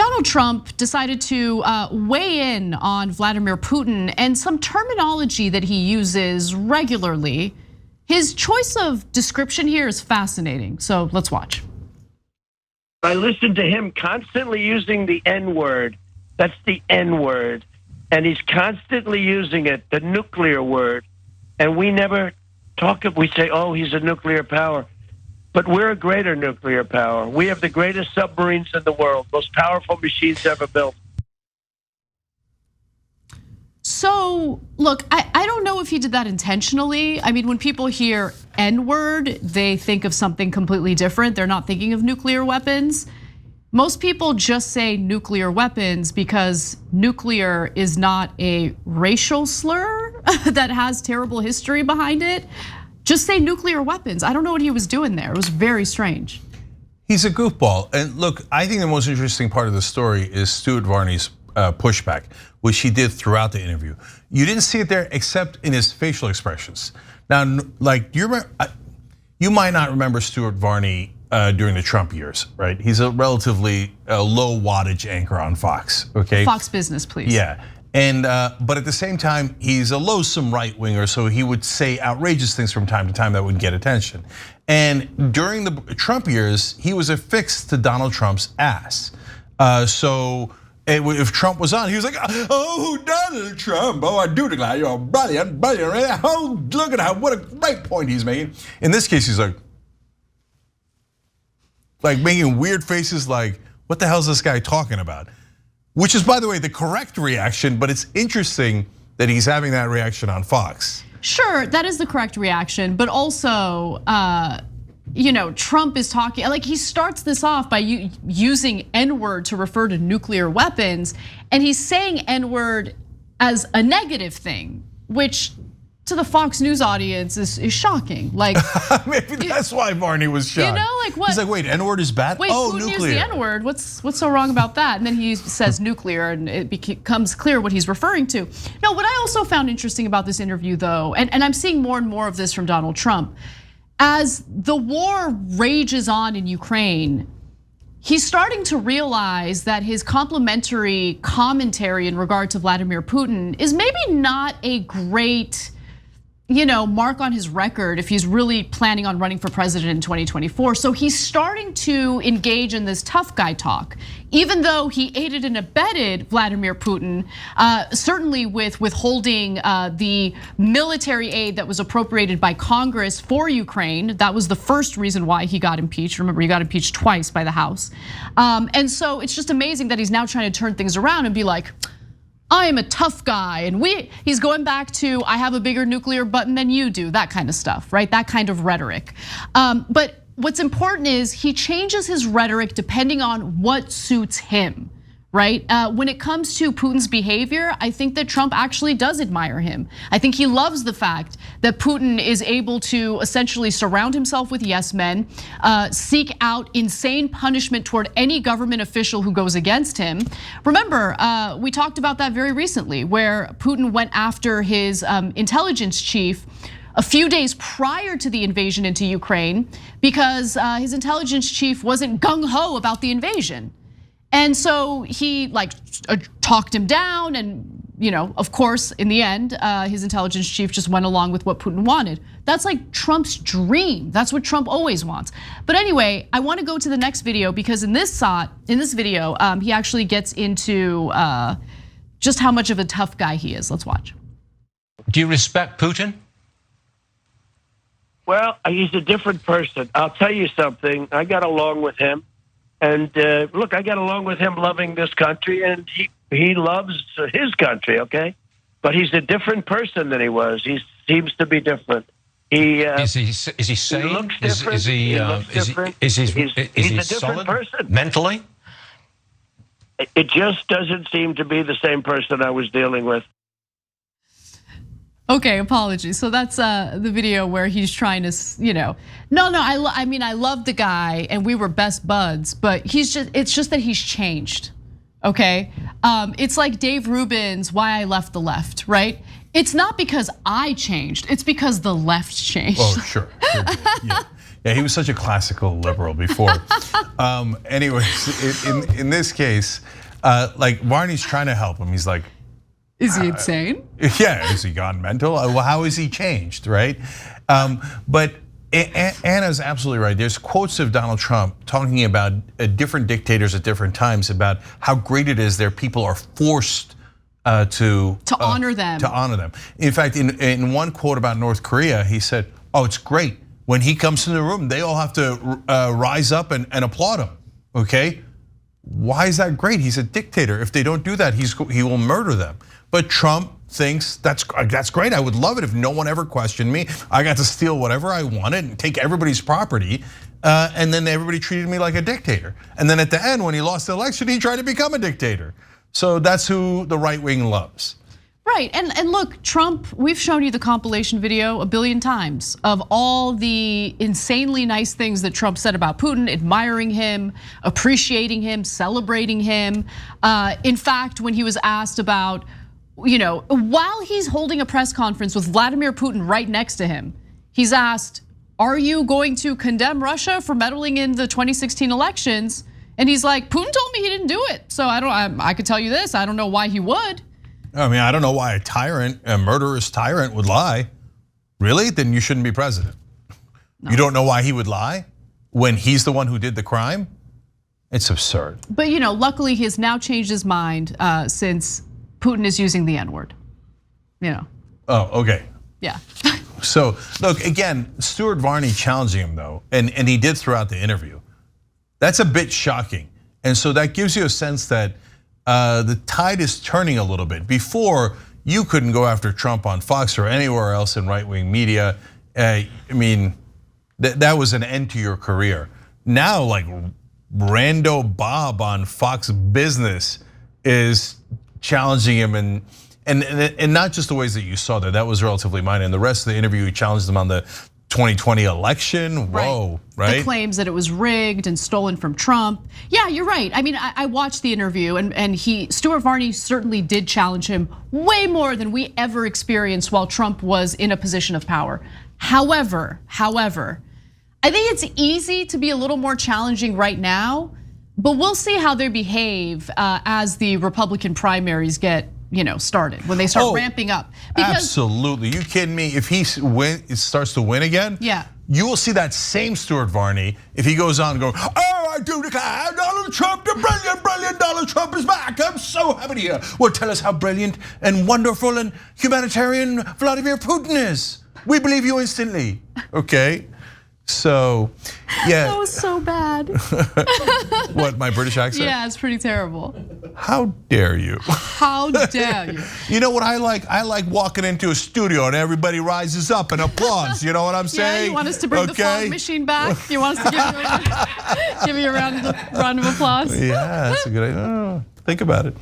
Donald Trump decided to weigh in on Vladimir Putin and some terminology that he uses regularly. His choice of description here is fascinating, so let's watch. I listened to him constantly using the N-word. That's the N-word. And he's constantly using it, the nuclear word. And we never talk, we say, oh, he's a nuclear power. But we're a greater nuclear power. We have the greatest submarines in the world, most powerful machines ever built. So, look, I don't know if he did that intentionally. I mean, when people hear N-word, they think of something completely different. They're not thinking of nuclear weapons. Most people just say nuclear weapons because nuclear is not a racial slur that has terrible history behind it. Just say nuclear weapons. I don't know what he was doing there. It was very strange. He's a goofball. And look, I think the most interesting part of the story is Stuart Varney's pushback, which he did throughout the interview. You didn't see it there except in his facial expressions. Now, like, you might not remember Stuart Varney during the Trump years, right? He's a relatively low wattage anchor on Fox, okay? Fox Business, please. Yeah. And but at the same time, he's a loathsome right winger, so he would say outrageous things from time to time that would get attention. And during the Trump years, he was affixed to Donald Trump's ass. So if Trump was on, he was like, "Oh, Donald Trump! Oh, I do declare you're brilliant, brilliant! Oh, look at what a great point he's making." In this case, he's like making weird faces, like, "What the hell is this guy talking about?" Which is, by the way, the correct reaction, but it's interesting that he's having that reaction on Fox. Sure, that is the correct reaction, but also, Trump is talking, like he starts this off by using N-word to refer to nuclear weapons, and he's saying N-word as a negative thing, which to the Fox News audience is shocking. Like maybe that's why Varney was shocked. Like what? He's like, wait, N-word is bad? Wait, oh, Putin nuclear. used the N-word. What's so wrong about that? And then he says nuclear, and it becomes clear what he's referring to. No, what I also found interesting about this interview, though, and I'm seeing more and more of this from Donald Trump, as the war rages on in Ukraine, he's starting to realize that his complimentary commentary in regard to Vladimir Putin is maybe not a great mark on his record if he's really planning on running for president in 2024. So he's starting to engage in this tough guy talk, even though he aided and abetted Vladimir Putin, certainly with withholding the military aid that was appropriated by Congress for Ukraine. That was the first reason why he got impeached. Remember, he got impeached twice by the House. And so it's just amazing that he's now trying to turn things around and be like, I am a tough guy, and he's going back to, I have a bigger nuclear button than you do, that kind of stuff, right? That kind of rhetoric. But what's important is he changes his rhetoric depending on what suits him, right? When it comes to Putin's behavior, I think that Trump actually does admire him. I think he loves the fact that Putin is able to essentially surround himself with yes men, seek out insane punishment toward any government official who goes against him. Remember, we talked about that very recently, where Putin went after his intelligence chief a few days prior to the invasion into Ukraine because his intelligence chief wasn't gung-ho about the invasion. And so he talked him down, and of course, in the end, his intelligence chief just went along with what Putin wanted. That's like Trump's dream. That's what Trump always wants. But anyway, I want to go to the next video because in this video, he actually gets into just how much of a tough guy he is. Let's watch. Do you respect Putin? Well, he's a different person. I'll tell you something. I got along with him. And look, I got along with him loving this country, and he loves his country, okay? But he's a different person than he was. He seems to be different. Is he sane? He looks different. Is he he's a solid different person mentally? It just doesn't seem to be the same person I was dealing with. Okay, apologies. So that's the video where he's trying to, no, I mean, I love the guy and we were best buds, but it's just that he's changed, okay? It's like Dave Rubin's Why I Left the Left, right? It's not because I changed, it's because the left changed. Oh, sure. Yeah. Yeah, he was such a classical liberal before. Anyways, in this case, like Varney's trying to help him. He's like, is he insane? Yeah, has he gone mental? Well, how has he changed, right? But Anna's absolutely right. There's quotes of Donald Trump talking about different dictators at different times about how great it is their people are forced to honor them. To honor them. In fact, in one quote about North Korea, he said, "Oh, it's great. When he comes in the room, they all have to rise up and applaud him." Okay, why is that great? He's a dictator. If they don't do that, he will murder them. But Trump thinks that's great. I would love it if no one ever questioned me. I got to steal whatever I wanted and take everybody's property, and then everybody treated me like a dictator. And then at the end, when he lost the election, he tried to become a dictator. So that's who the right wing loves. Right, and look, Trump, we've shown you the compilation video a billion times of all the insanely nice things that Trump said about Putin, admiring him, appreciating him, celebrating him. In fact, when he was asked about, while he's holding a press conference with Vladimir Putin right next to him, he's asked, "Are you going to condemn Russia for meddling in the 2016 elections?" And he's like, "Putin told me he didn't do it. So I could tell you this, I don't know why he would." I mean, I don't know why a murderous tyrant would lie. Really? Then you shouldn't be president. No. You don't know why he would lie when he's the one who did the crime? It's absurd. But luckily he has now changed his mind since Putin is using the N-word. Oh, okay. Yeah. So look, again, Stuart Varney challenging him though, and he did throughout the interview. That's a bit shocking. And so that gives you a sense that the tide is turning a little bit. Before, you couldn't go after Trump on Fox or anywhere else in right-wing media. I mean, that was an end to your career. Now, like Rando Bob on Fox Business is challenging him, and not just the ways that you saw there. That was relatively minor. And the rest of the interview, he challenged him on the 2020 election. Whoa, right? The claims that it was rigged and stolen from Trump. Yeah, you're right. I mean, I watched the interview, and Stuart Varney certainly did challenge him way more than we ever experienced while Trump was in a position of power. However, I think it's easy to be a little more challenging right now, but we'll see how they behave as the Republican primaries get started, when they start ramping up. Because absolutely, you kidding me? If he starts to win again, yeah, you will see that same Stuart Varney if he goes on and go, "Oh, I do declare Donald Trump, the brilliant Donald Trump is back. I'm so happy to hear. Well, tell us how brilliant and wonderful and humanitarian Vladimir Putin is. We believe you instantly." Okay. So, yeah. That was so bad. What, my British accent? Yeah, it's pretty terrible. How dare you? How dare you? You know what I like? I like walking into a studio and everybody rises up and applauds. You know what I'm saying? Yeah, you want us to bring the fog machine back? You want us to give you a round of applause? Yeah, that's a good idea. Think about it.